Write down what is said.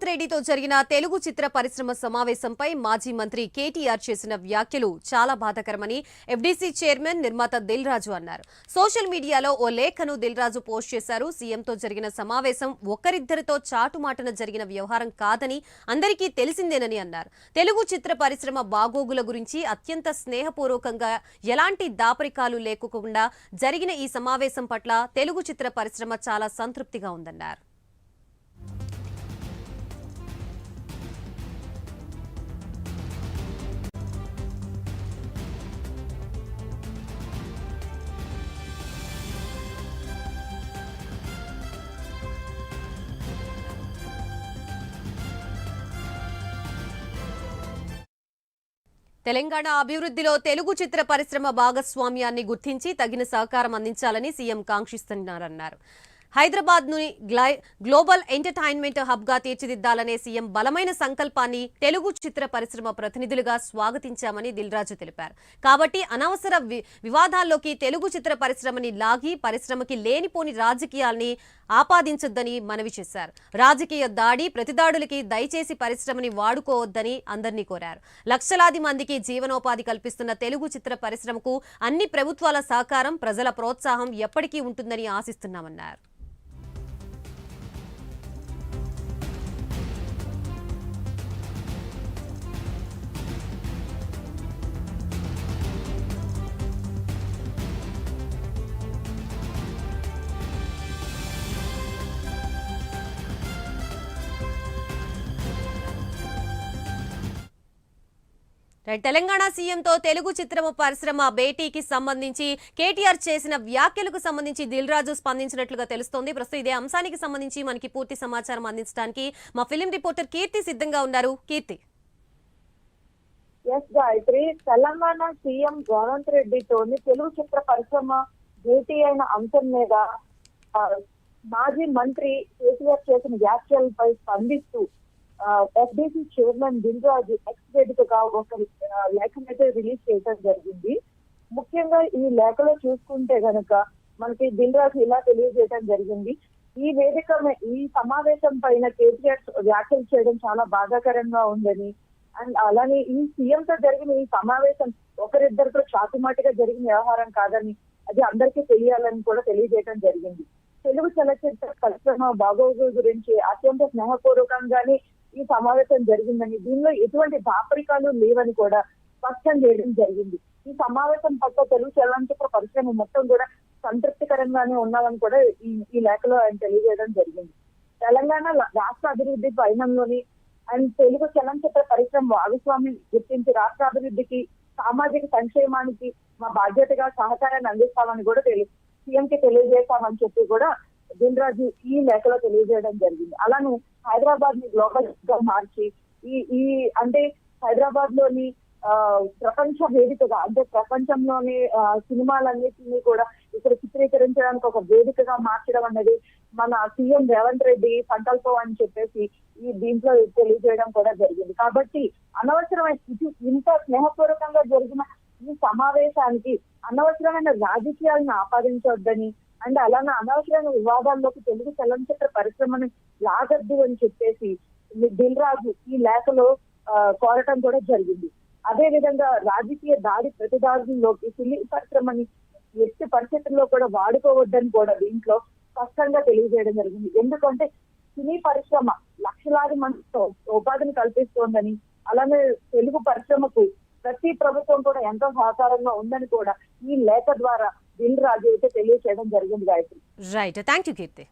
రెడ్డితో జరిగిన తెలుగు చిత్ర పరిశ్రమ సమావేశంపై మాజీ మంత్రి కేటీఆర్ చేసిన వ్యాఖ్యలు చాలా బాధాకరమని ఎఫ్డీసీ చైర్మన్ నిర్మాత దిల్ రాజు అన్నారు. సోషల్ మీడియాలో ఓ లేఖను దిల్ రాజు పోస్ట్ చేశారు. సీఎంతో జరిగిన సమావేశం ఒక్కరిద్దరితో చాటుమాటన జరిగిన వ్యవహారం కాదని అందరికీ తెలిసిందేనని అన్నారు. తెలుగు చిత్ర పరిశ్రమ బాగోగుల గురించి అత్యంత స్నేహపూర్వకంగా ఎలాంటి దాపరికాలు లేకుండా జరిగిన ఈ సమావేశం పట్ల తెలుగు చిత్ర పరిశ్రమ చాలా సంతృప్తిగా ఉందన్నారు. తెలంగాణ అభివృద్ధిలో తెలుగు చిత్ర పరిశ్రమ భాగస్వామ్యాన్ని గుర్తించి తగిన సహకారం అందించాలని సీఎం కాంక్షిస్తున్నారన్నారు. హైదరాబాద్ ను గ్లోబల్ ఎంటర్టైన్మెంట్ హబ్ గా తీర్చిదిద్దాలనే సీఎం బలమైన సంకల్పాన్ని తెలుగు చిత్ర పరిశ్రమ ప్రతినిధులుగా స్వాగతించామని దిల్ రాజు తెలిపారు. కాబట్టి అనవసర వివాదాల్లోకి తెలుగు చిత్ర పరిశ్రమని లాగి పరిశ్రమకి లేనిపోని రాజకీయాల్ని ఆపాదించొద్దని మనవి చేశారు. రాజకీయ దాడి ప్రతిదాడులకి దయచేసి పరిశ్రమని వాడుకోవద్దని అందరినీ కోరారు. లక్షలాది మందికి జీవనోపాధి కల్పిస్తున్న తెలుగు చిత్ర పరిశ్రమకు అన్ని ప్రభుత్వాల సహకారం ప్రజల ప్రోత్సాహం ఎప్పటికీ ఉంటుందని ఆశిస్తున్నామన్నారు. తెలంగాణ సీఎంతో తెలుగు చిత్ర పరిశ్రమ భేటీకి సంబంధించి కేటీఆర్ చేసిన వ్యాఖ్యలకు సంబంధించి దిల్ రాజు స్పందించినట్లుగా తెలుస్తోంది. ప్రస్తుతం ఇదే అంశానికి సంబంధించి మనకి పూర్తి సమాచారం అందించడానికి మా ఫిలిం రిపోర్టర్ కీర్తి సిద్ధంగా ఉన్నారు. కీర్తి. గాయత్రి, తెలంగాణ సీఎం రేవంత్ రెడ్డితోని తెలుగు చిత్ర పరిశ్రమ భేటీ అయిన అంశం మీద మాజీ మంత్రి కేటీఆర్ చేసిన వ్యాఖ్యలపై స్పందిస్తూ FDC chairman Dil Raju X వేదికగా ఒక లేఖనైతే రిలీజ్ చేయడం జరిగింది. ముఖ్యంగా ఈ లేఖలో చూసుకుంటే గనక మనకి దిల్ రాజు ఇలా తెలియజేయడం జరిగింది. ఈ సమావేశం పైన కేటీఆర్ వ్యాఖ్యలు చేయడం చాలా బాధాకరంగా ఉందని, అండ్ అలానే ఈ సీఎంతో జరిగిన ఈ సమావేశం ఒకరిద్దరితో చాటుమాటిగా జరిగిన వ్యవహారం కాదని అది అందరికీ తెలియాలని కూడా తెలియజేయడం జరిగింది. తెలుగు చలచిత్ర పరిశ్రమ బాగోగుల గురించి అత్యంత స్నేహపూర్వకంగానే ఈ సమావేశం జరిగిందని, దీనిలో ఎటువంటి దాపరికాలు లేవని కూడా స్పష్టం చేయడం జరిగింది. ఈ సమావేశం పట్ల తెలుగు చలనచిత్ర పరిశ్రమ మొత్తం కూడా సంతృప్తికరంగానే ఉన్నామని కూడా ఈ లేఖలో ఆయన తెలియజేయడం జరిగింది. తెలంగాణ రాష్ట్ర అభివృద్ధి పయనంలోని అండ్ తెలుగు చలనచిత్ర పరిశ్రమ భాగస్వామ్యం గుర్తించి రాష్ట్ర అభివృద్ధికి సామాజిక సంక్షేమానికి మా బాధ్యతగా సహకారాన్ని అందిస్తామని కూడా సీఎంకి తెలియజేస్తామని చెప్పి కూడా దిల్ రాజు ఈ లేఖలో తెలియజేయడం జరిగింది. అలానే హైదరాబాద్ ని గ్లోబల్ గా మార్చి అంటే హైదరాబాద్ లోని ప్రపంచ వేదికగా, అంటే ప్రపంచంలోని సినిమాలన్నిటినీ కూడా ఇక్కడ చిత్రీకరించడానికి ఒక వేదికగా మార్చడం అనేది మన సీఎం రేవంత్ రెడ్డి సంకల్పం అని చెప్పేసి దీంట్లో తెలియజేయడం కూడా జరిగింది. కాబట్టి అనవసరమైన ఇంత స్నేహపూర్వకంగా జరిగిన ఈ సమావేశానికి అనవసరమైన రాజకీయాలను ఆపాదించవద్దని, అండ్ అలానే అనవసరమైన వివాదాల్లోకి తెలుగు చలనచిత్ర పరిశ్రమను లాగద్దు అని చెప్పేసి దిల్ రాజు ఈ లేఖలో కోరటం కూడా జరిగింది. అదే విధంగా రాజకీయ దాడి ప్రతిదాడుల్లోకి సినీ పరిశ్రమని ఎట్టి పరిస్థితుల్లో కూడా వాడుకోవద్దని కూడా దీంట్లో స్పష్టంగా తెలియజేయడం జరిగింది. ఎందుకంటే సినీ పరిశ్రమ లక్షలాది మందితో ఉపాధిని కల్పిస్తోందని, అలానే తెలుగు పరిశ్రమకు ప్రతి ప్రభుత్వం కూడా ఎంతో సహకారంగా ఉందని కూడా ఈ లేఖ ద్వారా దిల్ రాజు అయితే తెలియజేయడం జరిగింది. Gayatri. Right, thank you Keerthi.